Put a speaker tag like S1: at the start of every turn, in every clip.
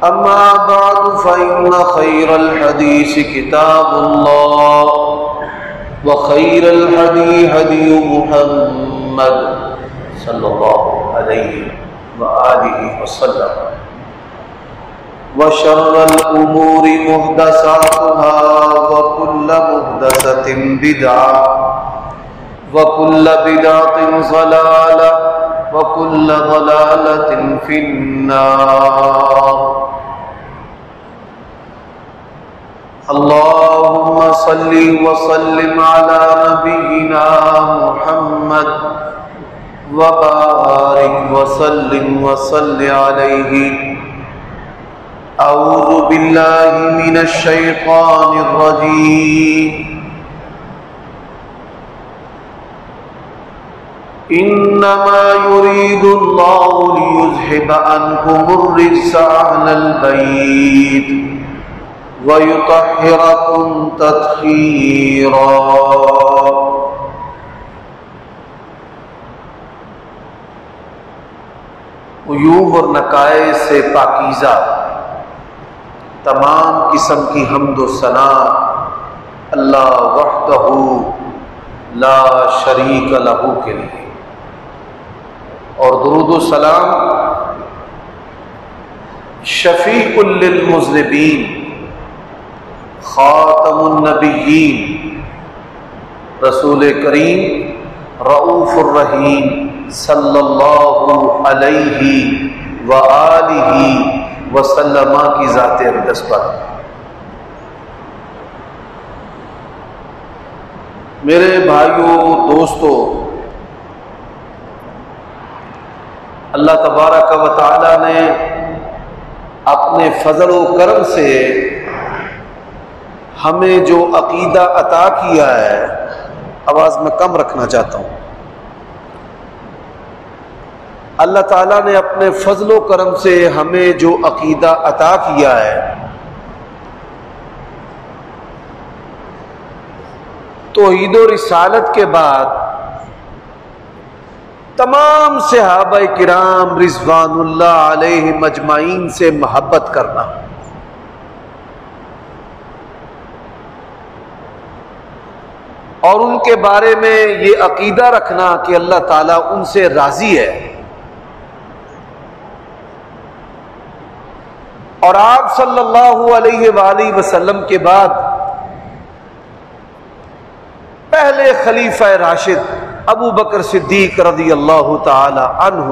S1: أما بعد فإن خير الحديث كتاب الله وخير الهدي هدي محمد صلى الله عليه وآله وسلم وشر الأمور محدثاتها وكل محدثة بدعة وكل بدعة ضلالة وكل ضلالة في النار اللهم صل وسلم على نبينا محمد وبارك وسلم وصل عليه أعوذ بالله من الشيطان الرجيم إنما يريد الله ليذهب عنكم الرجس أهل البيت وَيُطَهِّرَكُمْ تَطْهِيرًا۔ عیوب اور نقائص سے پاکیزہ تمام قسم کی حمد و ثنا اللہ وحدہ لا شریک لہ کے لیے، اور درود و سلام شفیع للمذنبین خاتم النبیین رسول کریم رؤوف الرحیم صلی اللہ علیہ وآلہ وسلم کی ذات اقدس پر۔ میرے بھائیوں دوستو، اللہ تبارک و تعالی نے اپنے فضل و کرم سے ہمیں جو عقیدہ عطا کیا ہے، آواز میں کم رکھنا چاہتا ہوں، اللہ تعالیٰ نے اپنے فضل و کرم سے ہمیں جو عقیدہ عطا کیا ہے، توحید و رسالت کے بعد تمام صحابہ کرام رضوان اللہ علیہم اجمعین سے محبت کرنا، اور ان کے بارے میں یہ عقیدہ رکھنا کہ اللہ تعالیٰ ان سے راضی ہے، اور آپ صلی اللہ علیہ وآلہ وسلم کے بعد پہلے خلیفہ راشد ابو بکر صدیق رضی اللہ تعالی عنہ،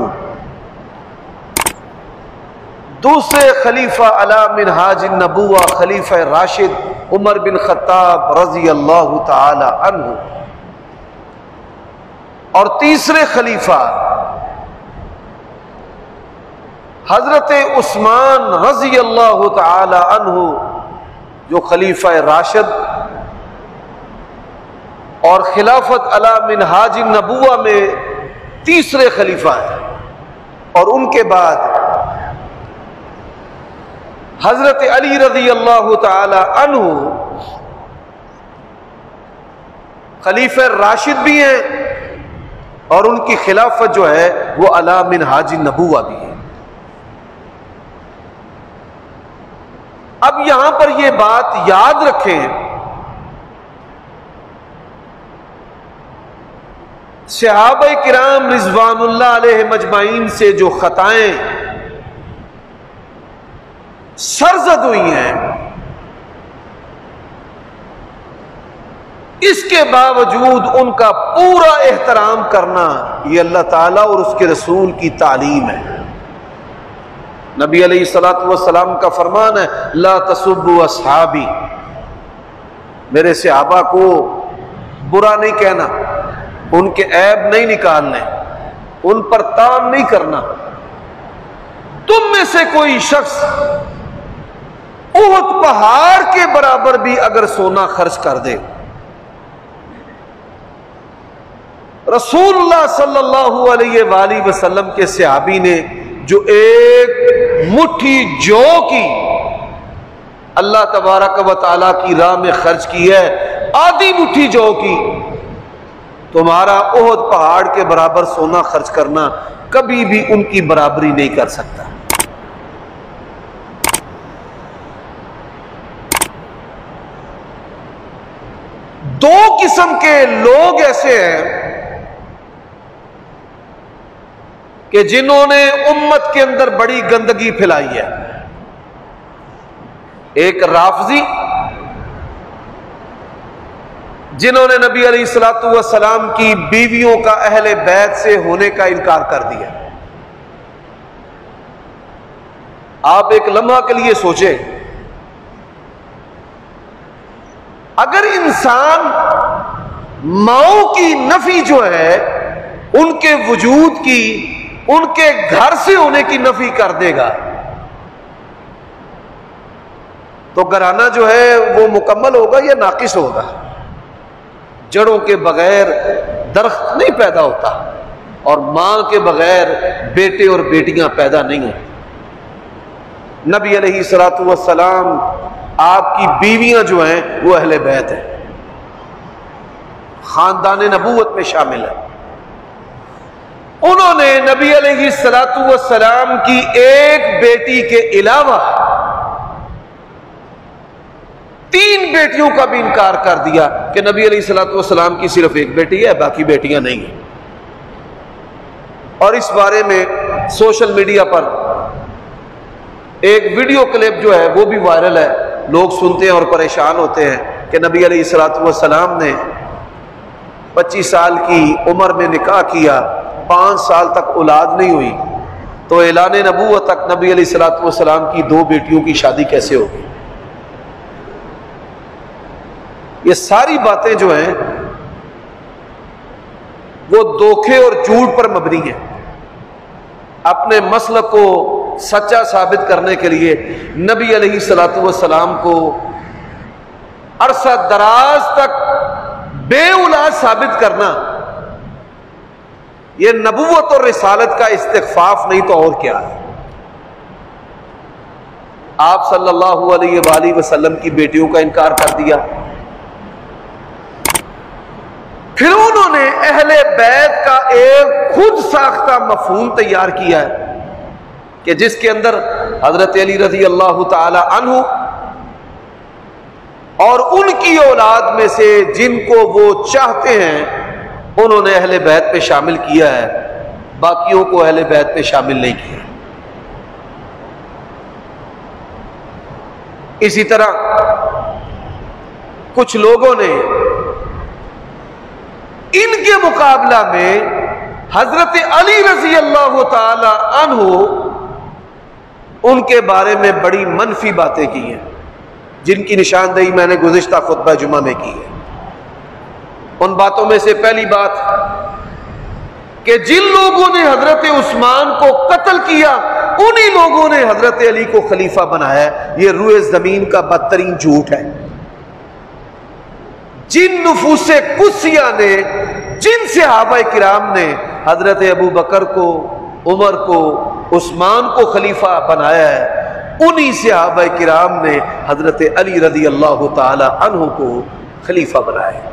S1: دوسرے خلیفہ علی منہاج النبوہ خلیفہ راشد عمر بن خطاب رضی اللہ تعالی عنہ، اور تیسرے خلیفہ حضرت عثمان رضی اللہ تعالی عنہ جو خلیفہ راشد اور خلافت علی منہاج النبوہ میں تیسرے خلیفہ ہیں، اور ان کے بعد حضرت علی رضی اللہ تعالی عنہ خلیفہ راشد بھی ہیں، اور ان کی خلافت جو ہے وہ علی منہاج النبوہ بھی ہے۔ اب یہاں پر یہ بات یاد رکھیں، صحابہ کرام رضوان اللہ علیہم اجمعین سے جو خطائیں سرزد ہوئی ہیں، اس کے باوجود ان کا پورا احترام کرنا یہ اللہ تعالیٰ اور اس کے رسول کی تعلیم ہے۔ نبی علیہ الصلوۃ والسلام کا فرمان ہے، لا تسبوا اصحابی، میرے صحابہ کو برا نہیں کہنا، ان کے عیب نہیں نکالنے، ان پر تان نہیں کرنا۔ تم میں سے کوئی شخص احد پہاڑ کے برابر بھی اگر سونا خرچ کر دے، رسول اللہ صلی اللہ علیہ وآلہ وسلم کے صحابی نے جو ایک مٹھی جو کی اللہ تبارک و تعالیٰ کی راہ میں خرچ کی ہے، آدھی مٹھی جو کی، تمہارا احد پہاڑ کے برابر سونا خرچ کرنا کبھی بھی ان کی برابری نہیں کر سکتا۔ دو قسم کے لوگ ایسے ہیں کہ جنہوں نے امت کے اندر بڑی گندگی پھیلائی ہے. ایک رافضی جنہوں نے نبی علیہ الصلوۃ والسلام کی بیویوں کا اہل بیت سے ہونے کا انکار کر دیا. آپ ایک لمحہ کے لیے سوچیں، اگر انسان ماؤں کی نفی جو ہے ان کے وجود کی، ان کے گھر سے ہونے کی نفی کر دے گا تو گھرانہ جو ہے وہ مکمل ہوگا یا ناقص ہوگا؟ جڑوں کے بغیر درخت نہیں پیدا ہوتا، اور ماں کے بغیر بیٹے اور بیٹیاں پیدا نہیں ہوتی. نبی علیہ الصلوۃ والسلام آپ کی بیویاں جو ہیں وہ اہل بیت ہیں، خاندان نبوت میں شامل ہیں. انہوں نے نبی علیہ الصلوۃ والسلام کی ایک بیٹی کے علاوہ 3 بیٹیوں کا بھی انکار کر دیا کہ نبی علیہ الصلوۃ والسلام کی صرف ایک بیٹی ہے، باقی بیٹیاں نہیں ہیں. اور اس بارے میں سوشل میڈیا پر ایک ویڈیو کلپ جو ہے وہ بھی وائرل ہے. لوگ سنتے ہیں اور پریشان ہوتے ہیں کہ نبی علیہ الصلوۃ والسلام نے 25 سال کی عمر میں نکاح کیا، 5 سال تک اولاد نہیں ہوئی، تو اعلان نبوت تک نبی علیہ الصلوۃ والسلام کی 2 بیٹیوں کی شادی کیسے ہوگی؟ یہ ساری باتیں جو ہیں وہ دھوکے اور جھوٹ پر مبنی ہیں. اپنے مسلک کو سچا ثابت کرنے کے لیے نبی علیہ الصلوۃ والسلام کو عرصہ دراز تک بے اولاد ثابت کرنا یہ نبوت اور رسالت کا استخفاف نہیں تو اور کیا ہے. آپ صلی اللہ علیہ وآلہ وسلم کی بیٹیوں کا انکار کر دیا. پھر انہوں نے اہل بیت کا ایک خود ساختہ مفہوم تیار کیا ہے کہ جس کے اندر حضرت علی رضی اللہ تعالی عنہ اور ان کی اولاد میں سے جن کو وہ چاہتے ہیں انہوں نے اہل بیت پہ شامل کیا ہے، باقیوں کو اہل بیت پہ شامل نہیں کیا. اسی طرح کچھ لوگوں نے ان کے مقابلہ میں حضرت علی رضی اللہ تعالی عنہ ان کے بارے میں بڑی منفی باتیں کی ہیں، جن کی نشاندہی میں نے گزشتہ خطبہ جمعہ میں کی ہے. ان باتوں میں سے پہلی بات کہ جن لوگوں نے حضرت عثمان کو قتل کیا انہی لوگوں نے حضرت علی کو خلیفہ بنایا ہے. یہ روئے زمین کا بدترین جھوٹ ہے. جن نفوس قدسیہ نے، جن صحابہ کرام نے حضرت ابو بکر کو، عمر کو، عثمان کو خلیفہ بنایا ہے، انہی صحابہ کرام نے حضرت علی رضی اللہ تعالی عنہ کو خلیفہ بنایا ہے.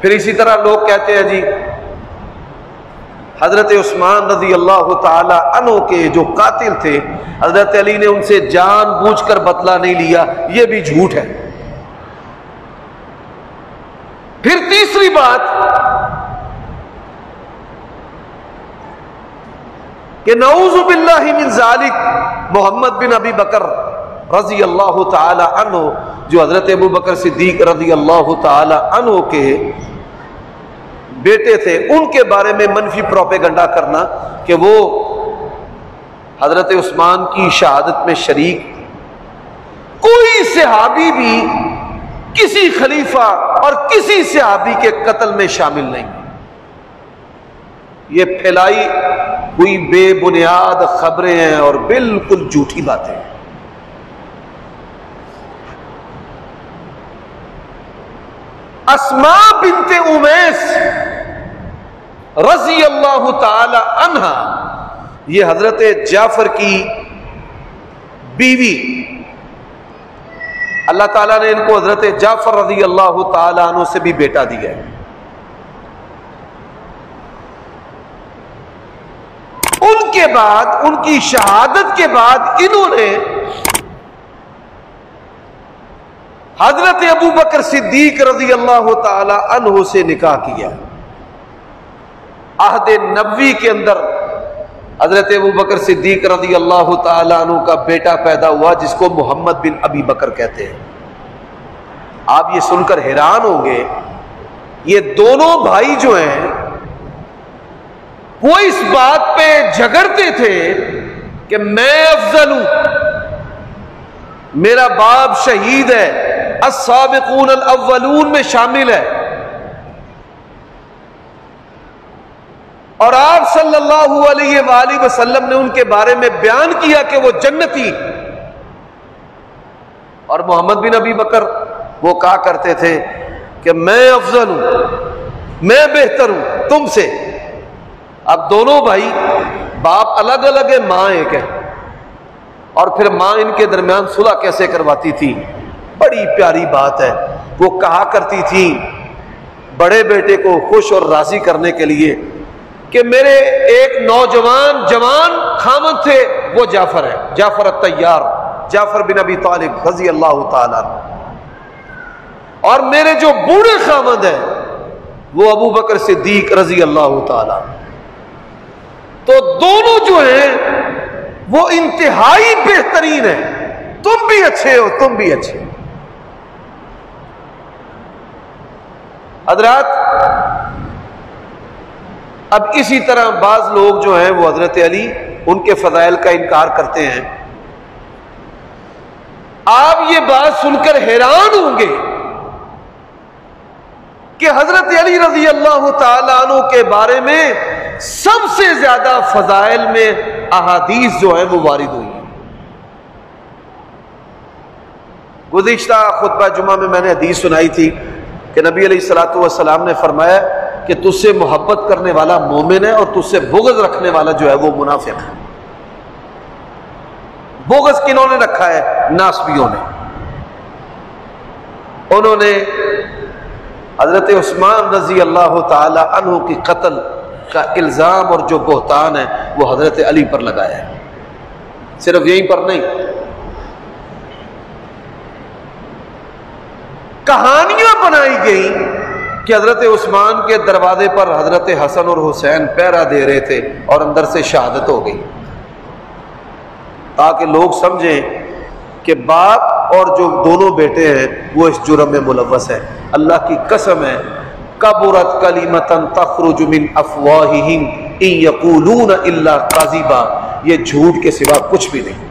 S1: پھر اسی طرح لوگ کہتے ہیں جی حضرت عثمان رضی اللہ تعالی عنہ کے جو قاتل تھے حضرت علی نے ان سے جان بوجھ کر بدلہ نہیں لیا، یہ بھی جھوٹ ہے. پھر تیسری بات کہ نعوذ باللہ من ذالک محمد بن ابی بکر رضی اللہ تعالی عنہ جو حضرت ابو بکر صدیق رضی اللہ تعالی عنہ کے بیٹے تھے، ان کے بارے میں منفی پروپیگنڈا کرنا کہ وہ حضرت عثمان کی شہادت میں شریک. کوئی صحابی بھی کسی خلیفہ اور کسی صحابی کے قتل میں شامل نہیں. یہ پھیلائی کوئی بے بنیاد خبریں ہیں اور بالکل جھوٹی باتیں. اسماء بنت امیس رضی اللہ تعالی عنہا، یہ حضرت جعفر کی بیوی، اللہ تعالیٰ نے ان کو حضرت جعفر رضی اللہ تعالی عنہ سے بھی بیٹا دیا ہے. ان کے بعد، ان کی شہادت کے بعد انہوں نے حضرت ابو بکر صدیق رضی اللہ تعالی عنہ سے نکاح کیا. عہد نبوی کے اندر حضرت ابو بکر صدیق رضی اللہ تعالی عنہ کا بیٹا پیدا ہوا جس کو محمد بن ابی بکر کہتے ہیں. آپ یہ سن کر حیران ہوں گے، یہ دونوں بھائی جو ہیں وہ اس بات پہ جھگڑتے تھے کہ میں افضل ہوں، میرا باپ شہید ہے، السابقون الاولون میں شامل ہے، اور آپ صلی اللہ علیہ وآلہ وسلم نے ان کے بارے میں بیان کیا کہ وہ جنتی. اور محمد بن ابی بکر وہ کہا کرتے تھے کہ میں افضل ہوں، میں بہتر ہوں تم سے. اب دونوں بھائی باپ الگ الگ ہے، ماں ایک ہے، اور پھر ماں ان کے درمیان صلح کیسے کرواتی تھی؟ بڑی پیاری بات ہے. وہ کہا کرتی تھی بڑے بیٹے کو خوش اور راضی کرنے کے لیے کہ میرے ایک نوجوان جوان خامد تھے، وہ جعفر ہے، جعفر الطیار، جعفر بن ابی طالب رضی اللہ تعالیٰ، اور میرے جو بوڑھے خامد ہیں وہ ابو بکر صدیق رضی اللہ تعالیٰ. تو دونوں جو ہیں وہ انتہائی بہترین ہیں، تم بھی اچھے ہو، تم بھی اچھے ہو. حضرات اب اسی طرح بعض لوگ جو ہیں وہ حضرت علی ان کے فضائل کا انکار کرتے ہیں. آپ یہ بات سن کر حیران ہوں گے کہ حضرت علی رضی اللہ تعالیٰ عنہ کے بارے میں سب سے زیادہ فضائل میں احادیث جو ہیں وہ وارد ہوئی ہیں. گزشتہ خطبہ جمعہ میں میں نے حدیث سنائی تھی کہ نبی علیہ الصلوۃ والسلام نے فرمایا کہ تجھ سے محبت کرنے والا مومن ہے اور تجھ سے بغض رکھنے والا جو ہے وہ منافق ہے. بغض کنہوں نے رکھا ہے؟ ناسبیوں نے. انہوں نے حضرت عثمان رضی اللہ تعالی عنہ کی قتل کا الزام اور جو بہتان ہے وہ حضرت علی پر لگایا ہے. صرف یہیں پر نہیں، کہانیاں بنائی گئیں کہ حضرت عثمان کے دروازے پر حضرت حسن اور حسین پہرا دے رہے تھے اور اندر سے شہادت ہو گئی، تاکہ لوگ سمجھیں کہ باپ اور جو دونوں بیٹے ہیں وہ اس جرم میں ملوث ہیں. اللہ کی قسم ہے، کبرت کلمۃ تخرج من افواہہم ان یقولون الا کذبا، یہ جھوٹ کے سوا کچھ بھی نہیں.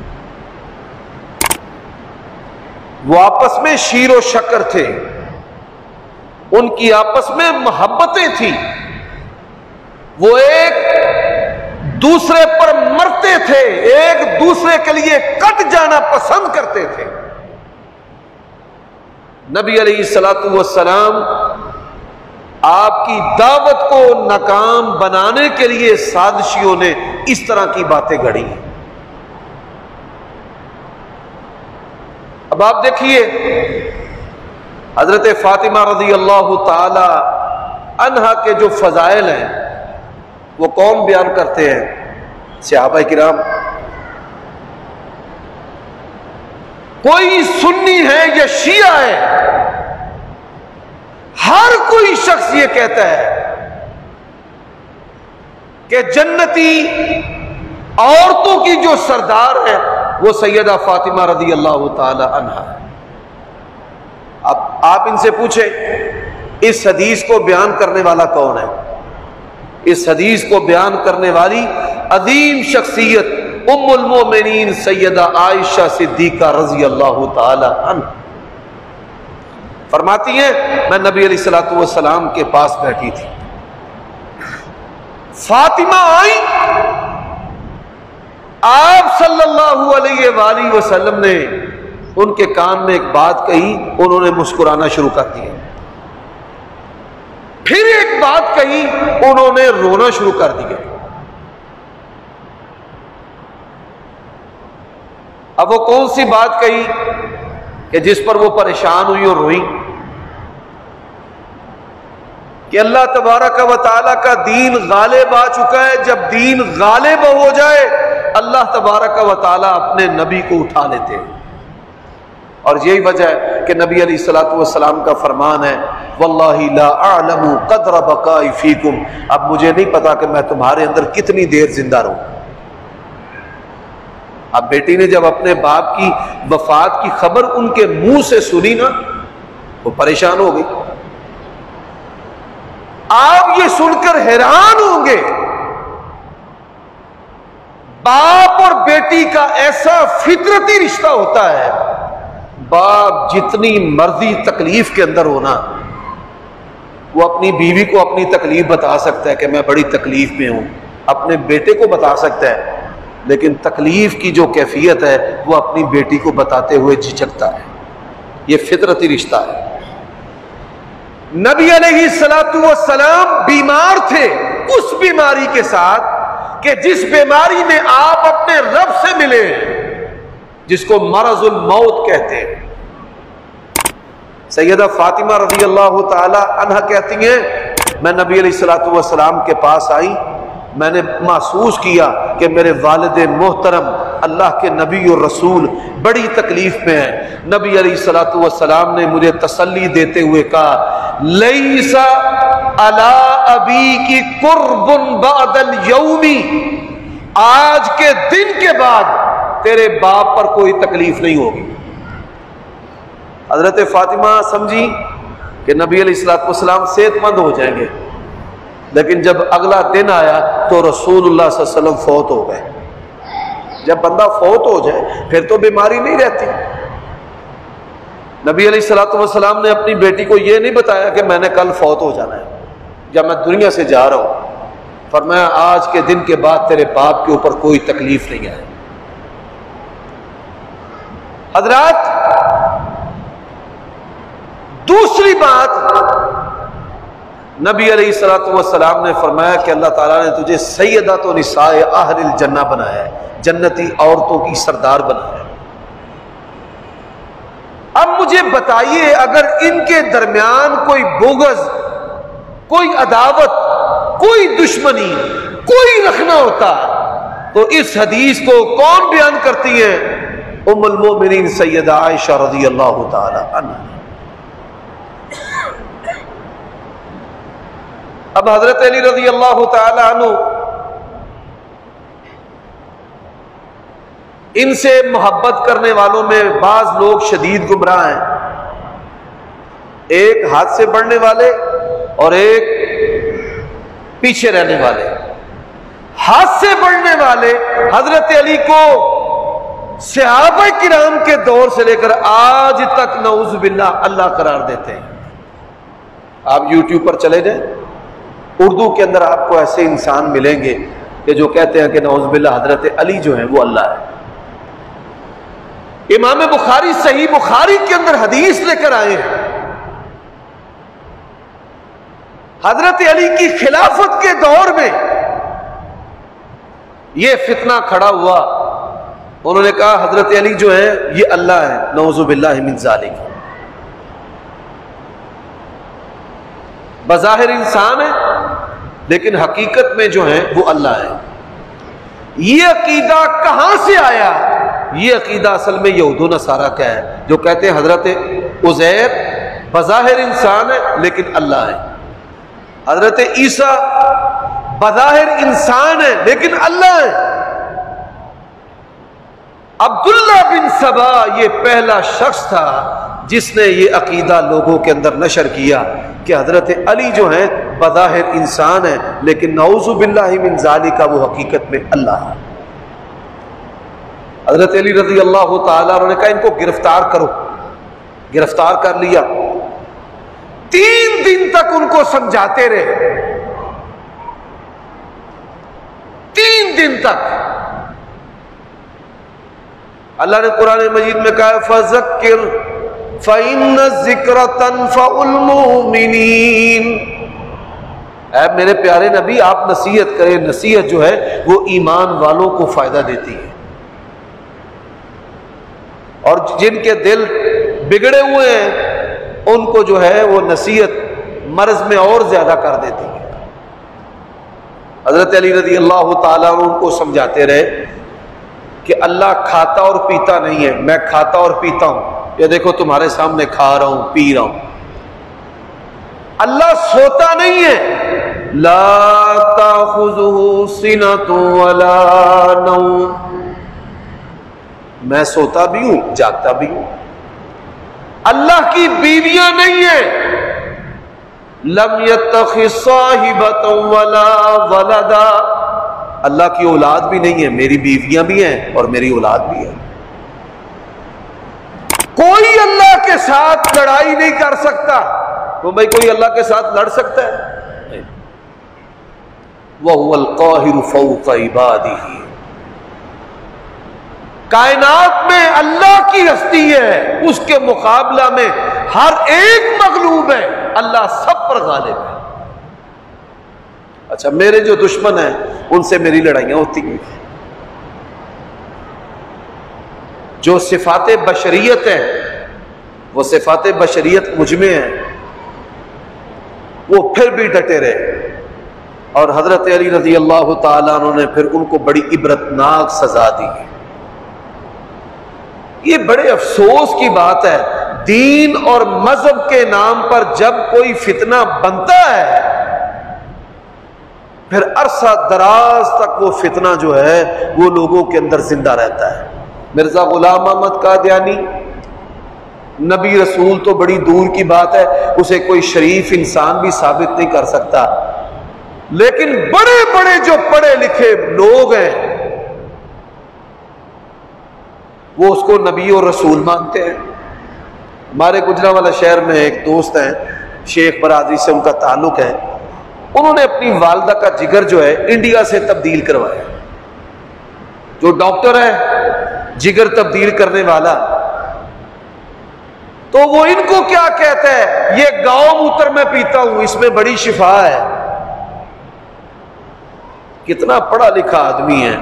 S1: وہ آپس میں شیر و شکر تھے، ان کی آپس میں محبتیں تھیں، وہ ایک دوسرے پر مرتے تھے، ایک دوسرے کے لیے کٹ جانا پسند کرتے تھے. نبی علیہ الصلوۃ والسلام آپ کی دعوت کو ناکام بنانے کے لیے سازشیوں نے اس طرح کی باتیں گھڑی ہیں. اب آپ دیکھیے حضرت فاطمہ رضی اللہ تعالی عنہا کے جو فضائل ہیں وہ کون بیان کرتے ہیں؟ صحابہ کرام. کوئی سنی ہے یا شیعہ ہے، ہر کوئی شخص یہ کہتا ہے کہ جنتی عورتوں کی جو سردار ہے وہ سیدہ فاطمہ رضی اللہ تعالی عنہا ہے. اب آپ ان سے پوچھیں اس حدیث کو بیان کرنے والا کون ہے؟ اس حدیث کو بیان کرنے والی عظیم شخصیت ام المومنین سیدہ عائشہ صدیقہ رضی اللہ تعالی عنہ فرماتی ہیں میں نبی علیہ الصلوۃ والسلام کے پاس بیٹھی تھی، فاطمہ آئی، آپ صلی اللہ علیہ وآلہ وسلم نے ان کے کان میں ایک بات کہی، انہوں نے مسکرانا شروع کر دیا. پھر ایک بات کہی، انہوں نے رونا شروع کر دیا. اب وہ کون سی بات کہی کہ جس پر وہ پریشان ہوئی اور روئی؟ کہ اللہ تبارک و تعالیٰ کا دین غالب آ چکا ہے، جب دین غالب ہو جائے اللہ تبارک و تعالیٰ اپنے نبی کو اٹھا لیتے ہیں. اور یہی وجہ ہے کہ نبی علیہ الصلوۃ والسلام کا فرمان ہے واللہ لا اعلم قدر بقائی فیکم، اب مجھے نہیں پتا کہ میں تمہارے اندر کتنی دیر زندہ رہوں۔ اب بیٹی نے جب اپنے باپ کی وفات کی خبر ان کے منہ سے سنی نا، وہ پریشان ہو گئی۔ آپ یہ سن کر حیران ہوں گے، باپ اور بیٹی کا ایسا فطرتی رشتہ ہوتا ہے، باپ جتنی مرضی تکلیف کے اندر ہونا، وہ اپنی بیوی کو اپنی تکلیف بتا سکتا ہے کہ میں بڑی تکلیف میں ہوں، اپنے بیٹے کو بتا سکتا ہے، لیکن تکلیف کی جو کیفیت ہے وہ اپنی بیٹی کو بتاتے ہوئے جھجکتا ہے۔ یہ فطرتی رشتہ ہے۔ نبی علیہ الصلوۃ والسلام بیمار تھے اس بیماری کے ساتھ کہ جس بیماری میں آپ اپنے رب سے ملے، جس کو مرض الموت کہتے ہیں۔ سیدہ فاطمہ رضی اللہ تعالی عنہا کہتی ہیں میں نبی علیہ الصلوۃ والسلام کے پاس آئی، میں نے محسوس کیا کہ میرے والد محترم اللہ کے نبی اور رسول بڑی تکلیف میں ہیں۔ نبی علیہ الصلوۃ والسلام نے مجھے تسلی دیتے ہوئے کہا لیس علی ابیک قرب بعد اليوم، آج کے دن کے بعد تیرے باپ پر کوئی تکلیف نہیں ہوگی۔ حضرت فاطمہ سمجھی کہ نبی علیہ الصلوۃ والسلام صحت مند ہو جائیں گے، لیکن جب اگلا دن آیا تو رسول اللہ صلی اللہ علیہ وسلم فوت ہو گئے۔ جب بندہ فوت ہو جائے پھر تو بیماری نہیں رہتی۔ نبی علیہ الصلوۃ والسلام نے اپنی بیٹی کو یہ نہیں بتایا کہ میں نے کل فوت ہو جانا ہے جب میں دنیا سے جا رہا ہوں، فرمایا آج کے دن کے بعد تیرے باپ کے اوپر کوئی تکلیف نہیں ہے۔ حضرات دوسری بات، نبی علیہ الصلوۃ والسلام نے فرمایا کہ اللہ تعالیٰ نے تجھے سیدۃ نساء اہل الجنہ بنایا ہے، جنتی عورتوں کی سردار بنایا ہے۔ اب مجھے بتائیے اگر ان کے درمیان کوئی بغض، کوئی عداوت، کوئی دشمنی، کوئی رکھنا ہوتا تو اس حدیث کو کون بیان کرتی ہیں؟ ام المؤمنین سیدہ عائشہ رضی اللہ تعالی عنہا۔ اب حضرت علی رضی اللہ تعالی عنہ ان سے محبت کرنے والوں میں بعض لوگ شدید گمراہ ہیں، ایک ہاتھ سے بڑھنے والے اور ایک پیچھے رہنے والے۔ ہاتھ سے بڑھنے والے حضرت علی کو صحابہ کرام کے دور سے لے کر آج تک نعوذ باللہ اللہ قرار دیتے ہیں۔ آپ یوٹیوب پر چلے جائیں، اردو کے اندر آپ کو ایسے انسان ملیں گے کہ جو کہتے ہیں کہ نعوذ باللہ حضرت علی جو ہیں وہ اللہ ہے۔ امام بخاری صحیح بخاری کے اندر حدیث لے کر آئے ہیں، حضرت علی کی خلافت کے دور میں یہ فتنہ کھڑا ہوا، انہوں نے کہا حضرت علی جو ہیں یہ اللہ ہے، نعوذ باللہ من ذالک۔ بظاہر انسان ہے لیکن حقیقت میں جو ہیں وہ اللہ ہے۔ یہ عقیدہ کہاں سے آیا؟ یہ عقیدہ اصل میں یہود و نصارہ کا ہے، جو کہتے ہیں حضرت عزیر بظاہر انسان ہے لیکن اللہ ہے، حضرت عیسیٰ بظاہر انسان ہے لیکن اللہ ہے۔ عبداللہ بن سبا یہ پہلا شخص تھا جس نے یہ عقیدہ لوگوں کے اندر نشر کیا کہ حضرت علی جو ہیں بظاہر انسان ہیں لیکن نعوذ باللہ من ذالک وہ حقیقت میں اللہ ہے۔ حضرت علی رضی اللہ تعالیٰ عنہ نے کہا ان کو گرفتار کرو، گرفتار کر لیا، 3 دن تک ان کو سمجھاتے رہے، 3 دن تک۔ اللہ نے قرآن مجید میں کہا فذکر فإن الذکر تنفع المؤمنین، اے میرے پیارے نبی آپ نصیحت کریں، نصیحت جو ہے وہ ایمان والوں کو فائدہ دیتی ہے، اور جن کے دل بگڑے ہوئے ہیں ان کو جو ہے وہ نصیحت مرض میں اور زیادہ کر دیتی ہے۔ حضرت علی رضی اللہ تعالیٰ عنہ ان کو سمجھاتے رہے کہ اللہ کھاتا اور پیتا نہیں ہے، میں کھاتا اور پیتا ہوں، یہ دیکھو تمہارے سامنے کھا رہا ہوں پی رہا ہوں. اللہ سوتا نہیں ہے. لا تاخذہ سنۃ ولا نوم، میں سوتا بھی ہوں جاگتا بھی ہوں. اللہ کی بیویاں نہیں ہیں. لم یتخذ صاحبۃ ولا ولدا، اللہ کی اولاد بھی نہیں ہے، میری بیویاں بھی ہیں اور میری اولاد بھی ہے. کوئی اللہ کے ساتھ لڑائی نہیں کر سکتا. تو بھائی کوئی اللہ کے ساتھ لڑ سکتا ہے؟ وَهُوَ الْقَاهِرُ فَوْقَ عِبَادِهِ. کائنات میں اللہ کی ہستی ہے، اس کے مقابلہ میں ہر ایک مغلوب ہے، اللہ سب پر غالب ہے. اچھا میرے جو دشمن ہیں ان سے میری لڑائیاں ہوتی ہیں. جو صفات بشریت ہیں وہ صفات بشریت مجھ میں ہیں، وہ پھر بھی ڈٹے رہے. اور حضرت علی رضی اللہ تعالیٰ عنہ نے پھر ان کو بڑی عبرتناک سزا دی. یہ بڑے افسوس کی بات ہے، دین اور مذہب کے نام پر جب کوئی فتنہ بنتا ہے پھر عرصہ دراز تک وہ فتنہ جو ہے وہ لوگوں کے اندر زندہ رہتا ہے. مرزا غلام احمد قادیانی نبی رسول تو بڑی دور کی بات ہے، اسے کوئی شریف انسان بھی ثابت نہیں کر سکتا، لیکن بڑے بڑے جو پڑھے لکھے لوگ ہیں وہ اس کو نبی اور رسول مانتے ہیں. ہمارے گجرانوالہ شہر میں ایک دوست ہیں، شیخ برادری سے ان کا تعلق ہے. انہوں نے اپنی والدہ کا جگر جو ہے انڈیا سے تبدیل کروایا. جو ڈاکٹر ہے جگر تبدیل کرنے والا، تو وہ ان کو کیا کہتا ہے، یہ گاؤں موتر میں پیتا ہوں، اس میں بڑی شفا ہے. کتنا پڑھا لکھا آدمی ہے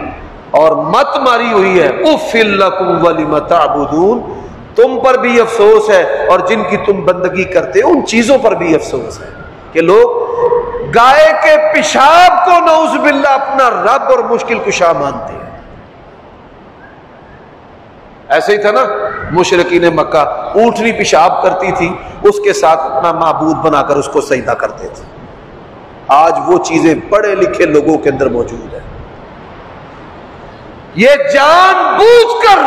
S1: اور مت ماری ہوئی ہے. اف لکم ولم تعبدون، تم پر بھی افسوس ہے اور جن کی تم بندگی کرتے ہو ان چیزوں پر بھی افسوس ہے کہ لوگ گائے کے پیشاب کو نعوذ باللہ اپنا رب اور مشکل کشا مانتے ہیں. ایسے ہی تھا نا مشرکین مکہ، اونٹنی پیشاب کرتی تھی، اس کے ساتھ اپنا معبود بنا کر اس کو سجدہ کرتے تھے. آج وہ چیزیں پڑھے لکھے لوگوں کے اندر موجود ہیں. یہ جان بوجھ کر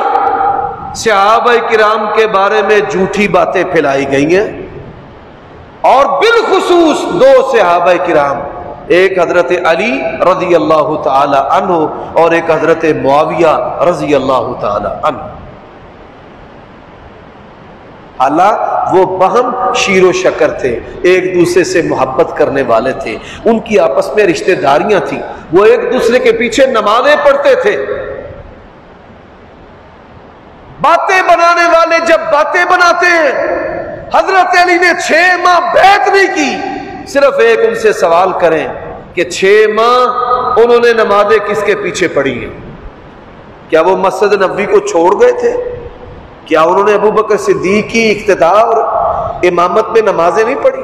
S1: صحابہ کرام کے بارے میں جھوٹی باتیں پھیلائی گئی ہیں، اور بالخصوص دو صحابہ کرام، ایک حضرت علی رضی اللہ تعالی عنہ اور ایک حضرت معاویہ رضی اللہ تعالی عنہ. حالانکہ وہ بہم شیر و شکر تھے، ایک دوسرے سے محبت کرنے والے تھے، ان کی آپس میں رشتہ داریاں تھیں، وہ ایک دوسرے کے پیچھے نمازیں پڑھتے تھے. باتیں بنانے والے جب باتیں بناتے ہیں، حضرت علی نے 6 ماہ بیعت نہیں کی. صرف ایک ان سے سوال کریں کہ 6 ماہ انہوں نے نمازیں کس کے پیچھے پڑھی ہیں؟ کیا وہ مسجد نبوی کو چھوڑ گئے تھے؟ کیا انہوں نے ابو بکر صدیق کی اقتداء اور امامت میں نمازیں نہیں پڑھی؟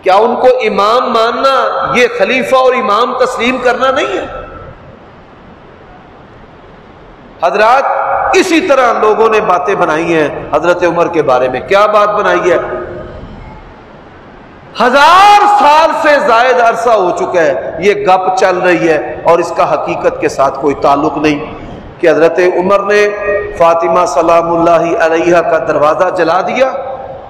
S1: کیا ان کو امام ماننا یہ خلیفہ اور امام تسلیم کرنا نہیں ہے؟ حضرات اسی طرح لوگوں نے باتیں بنائی ہیں حضرت عمر کے بارے میں. کیا بات بنائی ہے؟ 1000 سال سے زائد عرصہ ہو چکا ہے یہ گپ چل رہی ہے اور اس کا حقیقت کے ساتھ کوئی تعلق نہیں کہ حضرت عمر نے فاطمہ سلام اللہ علیہا کا دروازہ جلا دیا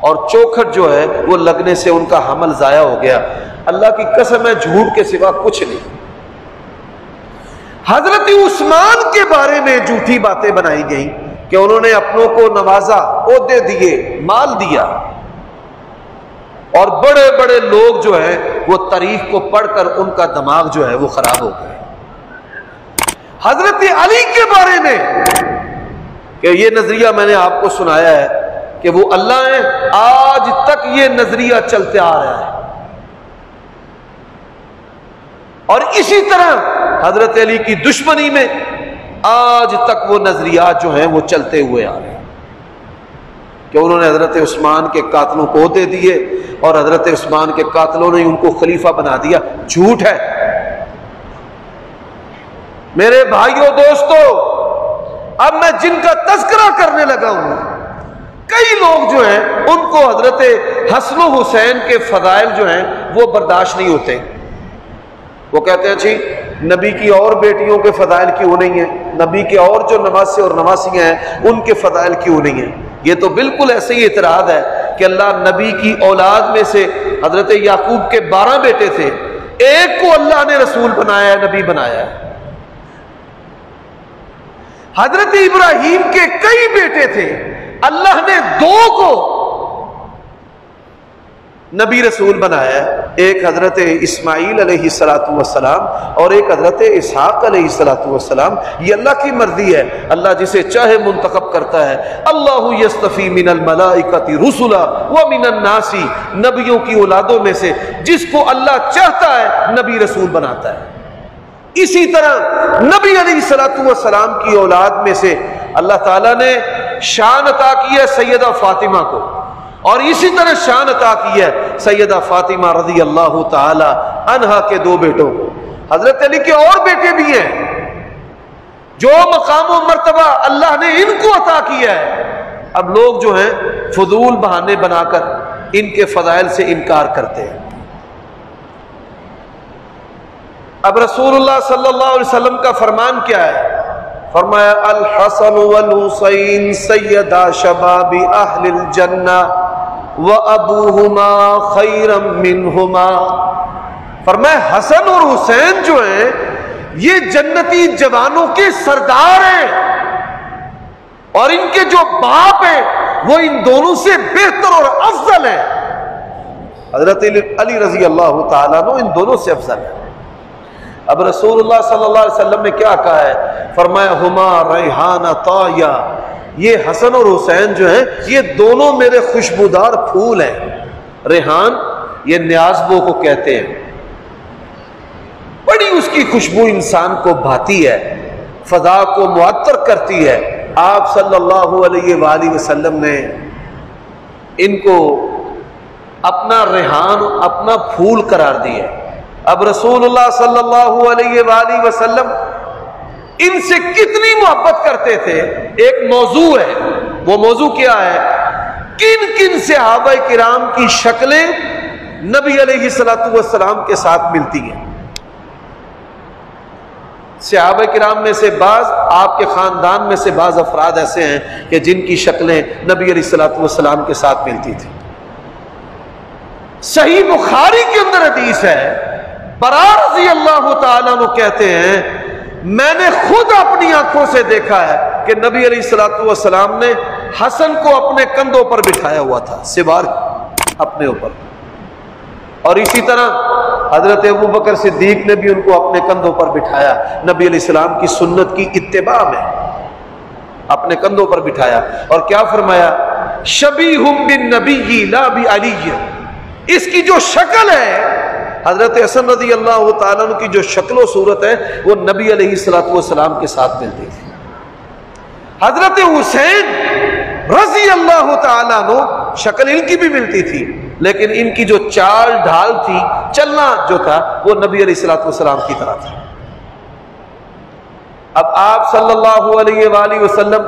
S1: اور چوکھٹ جو ہے وہ لگنے سے ان کا حمل ضائع ہو گیا. اللہ کی قسم ہے جھوٹ کے سوا کچھ نہیں. حضرت عثمان کے بارے میں جھوٹی باتیں بنائی گئیں کہ انہوں نے اپنوں کو نوازا، عہدے دیے، مال دیا، اور بڑے بڑے لوگ جو ہیں وہ تاریخ کو پڑھ کر ان کا دماغ جو ہے وہ خراب ہو گئے. حضرت علی کے بارے میں کہ یہ نظریہ میں نے آپ کو سنایا ہے کہ وہ اللہ ہیں، آج تک یہ نظریہ چلتے آ رہا ہے. اور اسی طرح حضرت علی کی دشمنی میں آج تک وہ نظریات جو ہیں وہ چلتے ہوئے آ رہے ہیں کہ انہوں نے حضرت عثمان کے قاتلوں کو عہدے دیے اور حضرت عثمان کے قاتلوں نے ان کو خلیفہ بنا دیا. جھوٹ ہے. میرے بھائیوں دوستو، اب میں جن کا تذکرہ کرنے لگا ہوں کئی لوگ جو ہیں ان کو حضرت حسن و حسین کے فضائل جو ہیں وہ برداشت نہیں ہوتے. وہ کہتے ہیں جی نبی کی اور بیٹیوں کے فضائل کیوں نہیں ہیں, نبی کے اور جو نواسے اور نواسیاں ہیں ان کے فضائل کیوں نہیں ہیں. یہ تو بالکل ایسے ہی اعتراض ہے کہ اللہ نبی کی اولاد میں سے حضرت یعقوب کے 12 بیٹے تھے, ایک کو اللہ نے رسول بنایا ہے, نبی بنایا ہے. حضرت ابراہیم کے کئی بیٹے تھے, اللہ نے 2 کو نبی رسول بنایا ہے, ایک حضرت اسماعیل علیہ السلام اور ایک حضرت اسحاق علیہ السلام. یہ اللہ کی مرضی ہے, اللہ جسے چاہے منتخب کرتا ہے. اللہ یستفی من الملائکۃ رسلا ومن الناس, نبیوں کی اولادوں میں سے جس کو اللہ چاہتا ہے نبی رسول بناتا ہے. اسی طرح نبی علیہ السلام کی اولاد میں سے اللہ تعالیٰ نے شان عطا کی ہے سیدہ فاطمہ کو, اور اسی طرح شان عطا کی ہے سیدہ فاطمہ رضی اللہ تعالی عنہا کے 2 بیٹوں کو. حضرت علی کے اور بیٹے بھی ہیں جو مقام و مرتبہ اللہ نے ان کو عطا کیا ہے. اب لوگ جو ہیں فضول بہانے بنا کر ان کے فضائل سے انکار کرتے ہیں. اب رسول اللہ صلی اللہ علیہ وسلم کا فرمان کیا ہے؟ فرمایا الحسن والحسین سیدا شباب اہل الجنہ وابوہما خیرا منہما. فرمایا حسن اور حسین جو ہیں یہ جنتی جوانوں کے سردار ہیں, اور ان کے جو باپ ہیں وہ ان دونوں سے بہتر اور افضل ہیں. حضرت علی رضی اللہ تعالیٰ عنہ ان دونوں سے افضل ہیں. اب رسول اللہ صلی اللہ علیہ وسلم نے کیا کہا ہے؟ فرمایا ہما ریحانہ طایہ, یہ حسن اور حسین جو ہیں یہ دونوں میرے خوشبودار پھول ہیں. ریحان یہ نیازبو کو کہتے ہیں, بڑی اس کی خوشبو انسان کو بھاتی ہے, فضا کو معطر کرتی ہے. آپ صلی اللہ علیہ وآلہ وسلم نے ان کو اپنا ریحان, اپنا پھول قرار دیا. اب رسول اللہ صلی اللہ علیہ وآلہ وسلم ان سے کتنی محبت کرتے تھے, ایک موضوع ہے. وہ موضوع کیا ہے؟ کن کن صحابہ کرام کی شکلیں نبی علیہ السلام کے ساتھ ملتی ہیں. صحابہ کرام میں سے بعض, آپ کے خاندان میں سے بعض افراد ایسے ہیں کہ جن کی شکلیں نبی علیہ السلام کے ساتھ ملتی تھی. صحیح بخاری کے اندر حدیث ہے, برا رضی اللہ تعالیٰ عنہ کہتے ہیں میں نے خود اپنی آنکھوں سے دیکھا ہے کہ نبی علیہ السلام نے حسن کو اپنے کندھوں پر بٹھایا ہوا تھا, سوار اپنے اوپر, اور اسی طرح حضرت ابوبکر صدیق نے بھی ان کو اپنے کندھوں پر بٹھایا. نبی علیہ السلام کی سنت کی اتباع میں اپنے کندھوں پر بٹھایا, اور کیا فرمایا؟ شبیہ بالنبی لا بعلی. اس کی جو شکل ہے, حضرت حسن رضی اللہ تعالیٰ عنہ کی جو شکل و صورت ہے وہ نبی علیہ السلام کے ساتھ ملتی تھی. حضرت حسین رضی اللہ تعالیٰ عنہ شکل ان کی بھی ملتی تھی, لیکن ان کی جو چال ڈھال تھی, چلنا جو تھا, وہ نبی علیہ السلام کی طرح تھا. اب آپ صلی اللہ علیہ وآلہ وسلم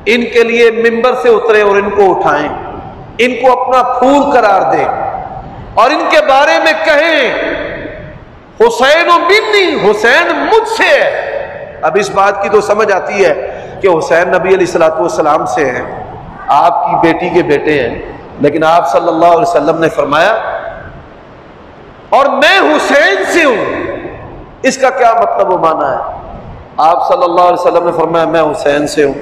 S1: ان کے لیے منبر سے اترے اور ان کو اٹھائیں, ان کو اپنا پھول قرار دیں اور ان کے بارے میں کہیں حسین منی, حسین مجھ سے ہے. اب اس بات کی تو سمجھ آتی ہے کہ حسین نبی علیہ السلام سے ہیں, آپ کی بیٹی کے بیٹے ہیں, لیکن آپ صلی اللہ علیہ وسلم نے فرمایا اور میں حسین سے ہوں. اس کا کیا مطلب و معنی ہے؟ آپ صلی اللہ علیہ وسلم نے فرمایا میں حسین سے ہوں.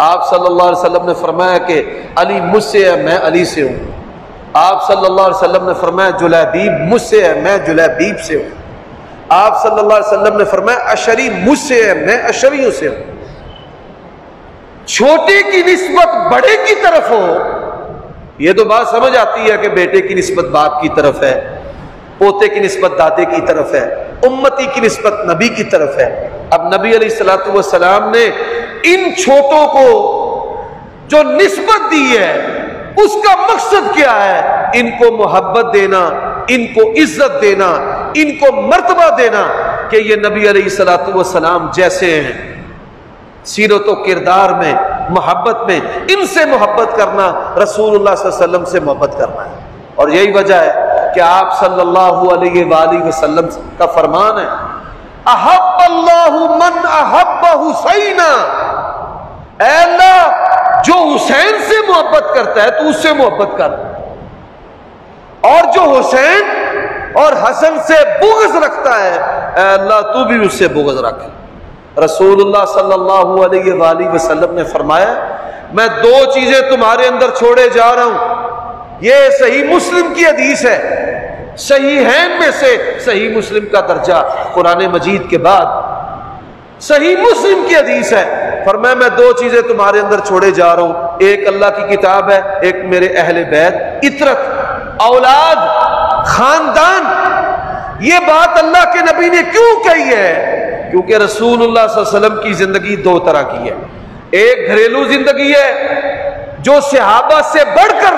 S1: آپ صلی اللہ علیہ وسلم نے فرمایا کہ علی مجھ سے ہے, میں علی سے ہوں. آپ صلی اللہ علیہ وسلم نے فرمایا جلیبیب مجھ سے ہے, میں جلیبیب سے ہوں. آپ صلی اللہ علیہ وسلم نے فرمایا اشری مجھ سے ہے, میں اشریوں سے ہوں. چھوٹے کی نسبت بڑے کی طرف ہو, یہ تو بات سمجھ آتی ہے کہ بیٹے کی نسبت باپ کی طرف ہے, پوتے کی نسبت دادے کی طرف ہے, امتی کی نسبت نبی کی طرف ہے. اب نبی علیہ السلام نے ان چھوٹوں کو جو نسبت دی ہے اس کا مقصد کیا ہے؟ ان کو محبت دینا, ان کو عزت دینا, ان کو مرتبہ دینا کہ یہ نبی علیہ السلام جیسے ہیں, سیرت و کردار میں محبت میں ان سے محبت کرنا رسول اللہ صلی اللہ علیہ وسلم سے محبت کرنا ہے۔ اور یہی وجہ ہے کہ آپ صلی اللہ علیہ وآلہ وسلم کا فرمان ہے، احب اللہ من احب حسینا، اے اللہ جو حسین سے محبت کرتا ہے تو اس سے محبت کر، اور جو حسین اور حسن سے بغض رکھتا ہے اے اللہ تو بھی اس سے بغض رکھ۔ رسول اللہ صلی اللہ علیہ وآلہ وسلم نے فرمایا میں دو چیزیں تمہارے اندر چھوڑے جا رہا ہوں، یہ صحیح مسلم کی حدیث ہے، صحیحین میں سے صحیح مسلم کا درجہ قرآن مجید کے بعد صحیح مسلم کی حدیث ہے، فرمایا میں دو چیزیں تمہارے اندر چھوڑے جا رہا ہوں، ایک اللہ کی کتاب ہے، ایک میرے اہل بیت، عطرت، اولاد، خاندان۔ یہ بات اللہ کے نبی نے کیوں کہی ہے؟ کیونکہ رسول اللہ صلی اللہ علیہ وسلم کی زندگی دو طرح کی ہے، ایک گھریلو زندگی ہے جو صحابہ سے بڑھ کر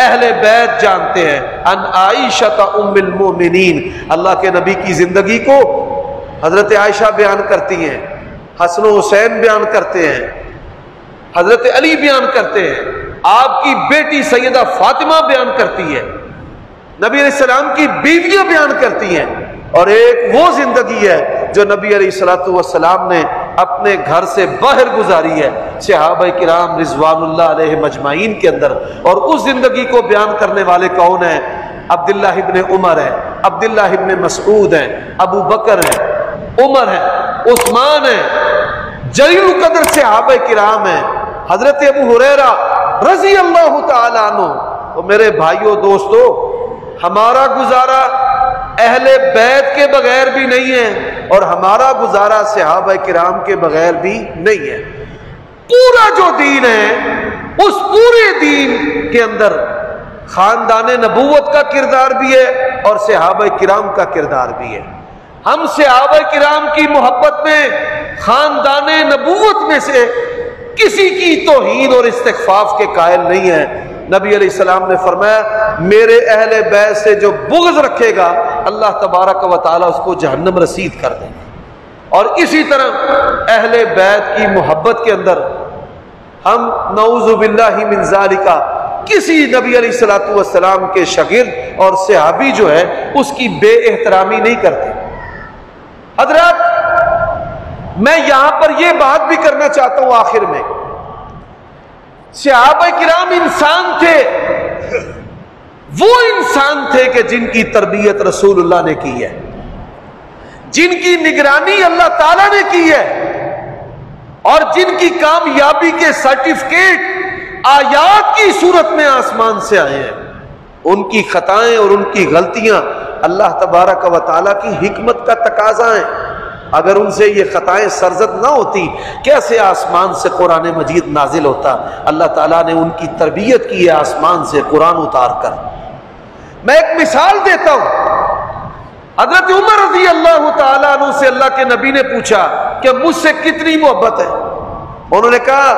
S1: اہل بیت جانتے ہیں، ان عائشہ ام المؤمنین، اللہ کے نبی کی زندگی کو حضرت عائشہ بیان کرتی ہیں، حسن و حسین بیان کرتے ہیں، حضرت علی بیان کرتے ہیں، آپ کی بیٹی سیدہ فاطمہ بیان کرتی ہے، نبی علیہ السلام کی بیویاں بیان کرتی ہیں، اور ایک وہ زندگی ہے جو نبی علیہ الصلوۃ والسلام نے اپنے گھر سے باہر گزاری ہے صحابہ کرام رضوان اللہ علیہ مجمعین کے اندر۔ اور اس زندگی کو بیان کرنے والے کون ہیں؟ عبداللہ ابن عمر ہیں، عبداللہ ابن مسعود ہیں، ابو بکر ہیں، عمر ہیں، عثمان ہیں، جلیل القدر صحابہ کرام ہیں، حضرت ابو ہریرہ رضی اللہ تعالیٰ عنہ۔ تو میرے بھائیوں دوستو، ہمارا گزارا اہل بیت کے بغیر بھی نہیں ہے اور ہمارا گزارا صحابہ کرام کے بغیر بھی نہیں ہے۔ پورا جو دین ہے اس پورے دین کے اندر خاندان نبوت کا کردار بھی ہے اور صحابہ کرام کا کردار بھی ہے۔ ہم صحابہ کرام کی محبت میں خاندان نبوت میں سے کسی کی توہین اور استخفاف کے قائل نہیں ہے۔ نبی علیہ السلام نے فرمایا میرے اہل بیت سے جو بغض رکھے گا اللہ تبارک و تعالیٰ اس کو جہنم رسید کر دے گا۔ اور اسی طرح اہل بیت کی محبت کے اندر ہم نعوذ باللہ من ذالک کسی نبی علیہ الصلوۃ والسلام کے شاگرد اور صحابی جو ہے اس کی بے احترامی نہیں کرتے۔ حضرات میں یہاں پر یہ بات بھی کرنا چاہتا ہوں آخر میں، صحابہ کرام انسان تھے، وہ انسان تھے کہ جن کی تربیت رسول اللہ نے کی ہے، جن کی نگرانی اللہ تعالیٰ نے کی ہے، اور جن کی کامیابی کے سرٹیفکیٹ آیات کی صورت میں آسمان سے آئے ہیں۔ ان کی خطائیں اور ان کی غلطیاں اللہ تبارک و تعالیٰ کی حکمت کا تقاضا ہیں۔ اگر ان سے یہ خطائیں سرزد نہ ہوتی کیسے آسمان سے قرآن مجید نازل ہوتا؟ اللہ تعالیٰ نے ان کی تربیت کی ہے آسمان سے قرآن اتار کر۔ میں ایک مثال دیتا ہوں، حضرت عمر رضی اللہ تعالیٰ عنہ سے اللہ کے نبی نے پوچھا کہ مجھ سے کتنی محبت ہے؟ انہوں نے کہا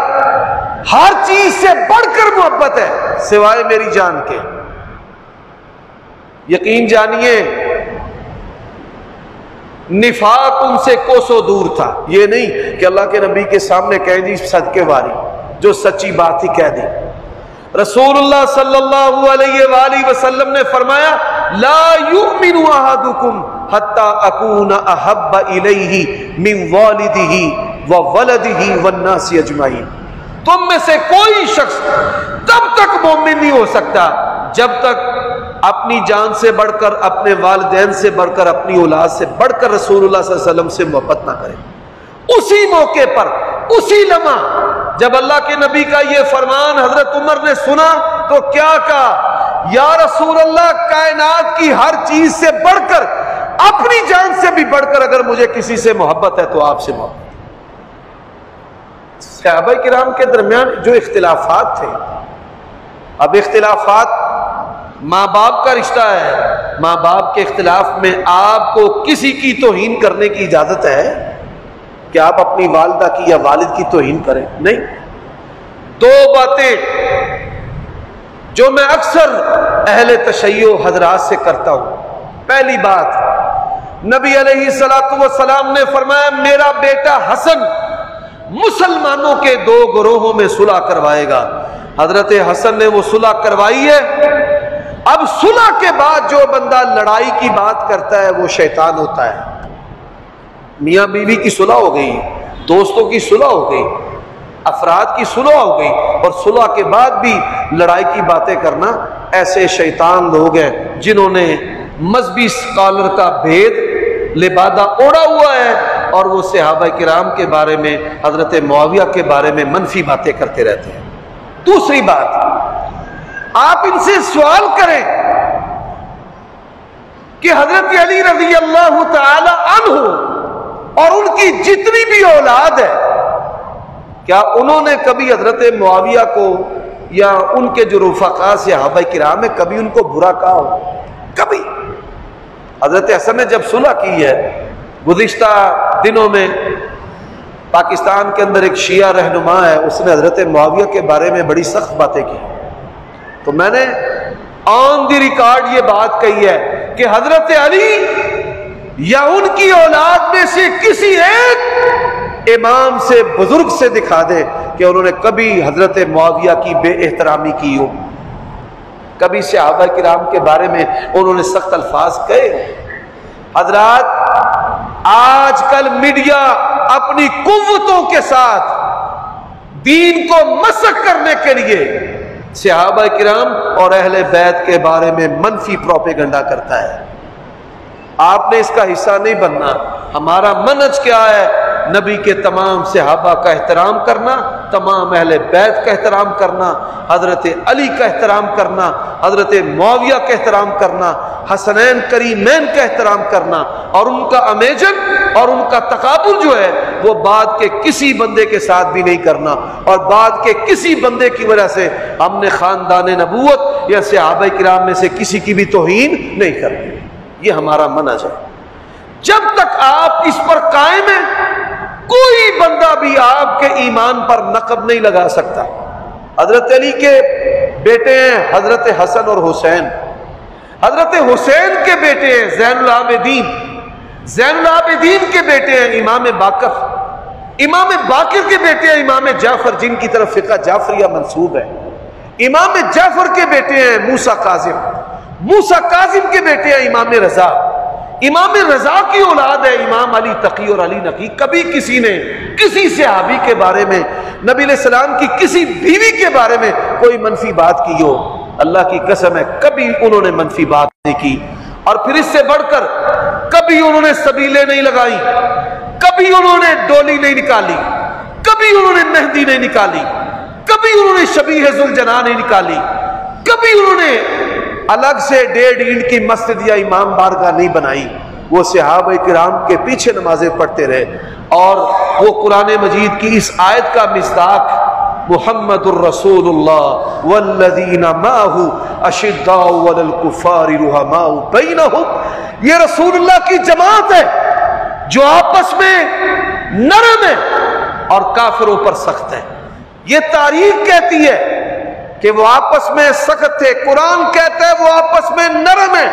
S1: ہر چیز سے بڑھ کر محبت ہے سوائے میری جان کے۔ یقین جانیے نفاق ان سے کوسوں دور تھا، یہ نہیں کہ اللہ کے نبی کے سامنے کہہ دی صدقے واری، جو سچی بات ہی کہہ دی۔ رسول اللہ صلی اللہ علیہ وآلہ وسلم نے فرمایا لا یؤمن احدکم حتی اکون احب الیہ من والدہ وولدہ والناس اجمعین، تم میں سے کوئی شخص تب تک مومن نہیں ہو سکتا جب تک اپنی جان سے بڑھ کر، اپنے والدین سے بڑھ کر، اپنی اولاد سے بڑھ کر رسول اللہ صلی اللہ علیہ وسلم سے محبت نہ کرے۔ اسی موقع پر، اسی لمحہ جب اللہ کے نبی کا یہ فرمان حضرت عمر نے سنا تو کیا کہا؟ یا رسول اللہ، کائنات کی ہر چیز سے بڑھ کر، اپنی جان سے بھی بڑھ کر اگر مجھے کسی سے محبت ہے تو آپ سے محبت۔ صحابہ کرام کے درمیان جو اختلافات تھے، اب اختلافات ماں باپ کا رشتہ ہے، ماں باپ کے اختلاف میں آپ کو کسی کی توہین کرنے کی اجازت ہے کہ آپ اپنی والدہ کی یا والد کی توہین کریں؟ نہیں۔ دو باتیں جو میں اکثر اہل تشیع حضرات سے کرتا ہوں۔ پہلی بات، نبی علیہ الصلوۃ والسلام نے فرمایا میرا بیٹا حسن مسلمانوں کے دو گروہوں میں صلح کروائے گا۔ حضرت حسن نے وہ صلح کروائی ہے۔ اب صلح کے بعد جو بندہ لڑائی کی بات کرتا ہے وہ شیطان ہوتا ہے۔ میاں بیوی کی صلح ہو گئی، دوستوں کی صلح ہو گئی، افراد کی صلح ہو گئی، اور صلح کے بعد بھی لڑائی کی باتیں کرنا، ایسے شیطان لوگ ہیں جنہوں نے مذہبی اسکالر کا بھید لبادہ اوڑا ہوا ہے، اور وہ صحابہ کرام کے بارے میں، حضرت معاویہ کے بارے میں منفی باتیں کرتے رہتے ہیں۔ دوسری بات، آپ ان سے سوال کریں کہ حضرت علی رضی اللہ تعالی عنہ اور ان کی جتنی بھی اولاد ہے، کیا انہوں نے کبھی حضرت معاویہ کو یا ان کے جو رفقا صحابہ کرام ہیں کبھی ان کو برا کہا ہو؟ کبھی؟ حضرت حسن نے جب صلح کی ہے، گزشتہ دنوں میں پاکستان کے اندر ایک شیعہ رہنما ہے، اس نے حضرت معاویہ کے بارے میں بڑی سخت باتیں کی، تو میں نے آن دی ریکارڈ یہ بات کہی ہے کہ حضرت علی یا ان کی اولاد میں سے کسی ایک امام سے، بزرگ سے دکھا دے کہ انہوں نے کبھی حضرت معاویہ کی بے احترامی کی ہو، کبھی صحابہ کرام کے بارے میں انہوں نے سخت الفاظ کہے۔ حضرات، آج کل میڈیا اپنی قوتوں کے ساتھ دین کو مسخ کرنے کے لیے صحابہ کرام اور اہل بیت کے بارے میں منفی پروپیگنڈا کرتا ہے۔ آپ نے اس کا حصہ نہیں بننا۔ ہمارا منہج کیا ہے؟ نبی کے تمام صحابہ کا احترام کرنا، تمام اہل بیت کا احترام کرنا، حضرت علی کا احترام کرنا، حضرت معاویہ کا احترام کرنا، حسنین کریمین کا احترام کرنا، اور ان کا امیجن اور ان کا تقابل جو ہے وہ بعد کے کسی بندے کے ساتھ بھی نہیں کرنا، اور بعد کے کسی بندے کی وجہ سے ہم نے خاندان نبوت یا صحابہ کرام میں سے کسی کی بھی توہین نہیں کرنی۔ یہ ہمارا منہج ہے۔ جب تک آپ اس پر قائم ہیں، کوئی بندہ بھی آپ کے ایمان پر نقب نہیں لگا سکتا۔ حضرت علی کے بیٹے ہیں حضرت حسن اور حسین، حضرت حسین کے بیٹے ہیں زین العابدین، زین العابدین کے بیٹے ہیں امام باقر، امام باقر کے بیٹے ہیں امام جعفر، جن کی طرف فقہ جعفریہ منسوب ہے، امام جعفر کے بیٹے ہیں موسیٰ کاظم، موسیٰ کاظم کے بیٹے ہیں امام رضا، امام رضا کی اولاد ہے امام علی تقی اور علی نقی۔ کبھی کسی نے کسی صحابی کے بارے میں، نبی علیہ السلام کی کسی بیوی کے بارے میں کوئی منفی بات کی ہو؟ اللہ کی قسم ہے کبھی انہوں نے منفی بات نہیں کی۔ اور پھر اس سے بڑھ کر کبھی انہوں نے سبیلیں نہیں لگائی، کبھی انہوں نے ڈولی نہیں نکالی، کبھی انہوں نے مہندی نہیں نکالی، کبھی انہوں نے شبیہ ذوالجناح نہیں نکالی، کبھی انہوں نے الگ سے 1.5 اینٹ کی مسجد یا امام بارگاہ نہیں بنائی۔ وہ صحابہ کرام کے پیچھے نمازیں پڑھتے رہے، اور وہ قرآن مجید کی اس آیت کا مصداق محمد الرسول اللہ والذین معہ اشداء علی الکفار رحماء بینہم، یہ رسول اللہ کی جماعت ہے جو آپس میں نرم ہے اور کافروں پر سخت ہے۔ یہ تاریخ کہتی ہے کہ وہ آپس میں سخت تھے، قرآن کہتا ہے وہ آپس میں نرم ہے۔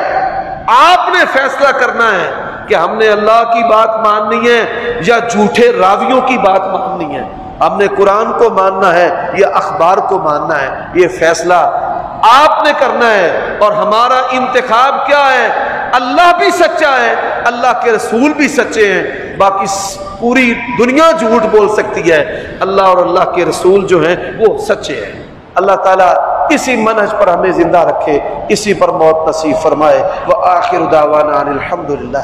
S1: آپ نے فیصلہ کرنا ہے کہ ہم نے اللہ کی بات ماننی ہے یا جھوٹے راویوں کی بات ماننی ہے، ہم نے قرآن کو ماننا ہے یا اخبار کو ماننا ہے، یہ فیصلہ آپ نے کرنا ہے۔ اور ہمارا انتخاب کیا ہے؟ اللہ بھی سچا ہے، اللہ کے رسول بھی سچے ہیں، باقی پوری دنیا جھوٹ بول سکتی ہے، اللہ اور اللہ کے رسول جو ہیں وہ سچے ہیں۔ اللہ تعالیٰ اسی منہج پر ہمیں زندہ رکھے، اسی پر موت نصیب فرمائے۔ وآخر دعوانا ان الحمد للہ۔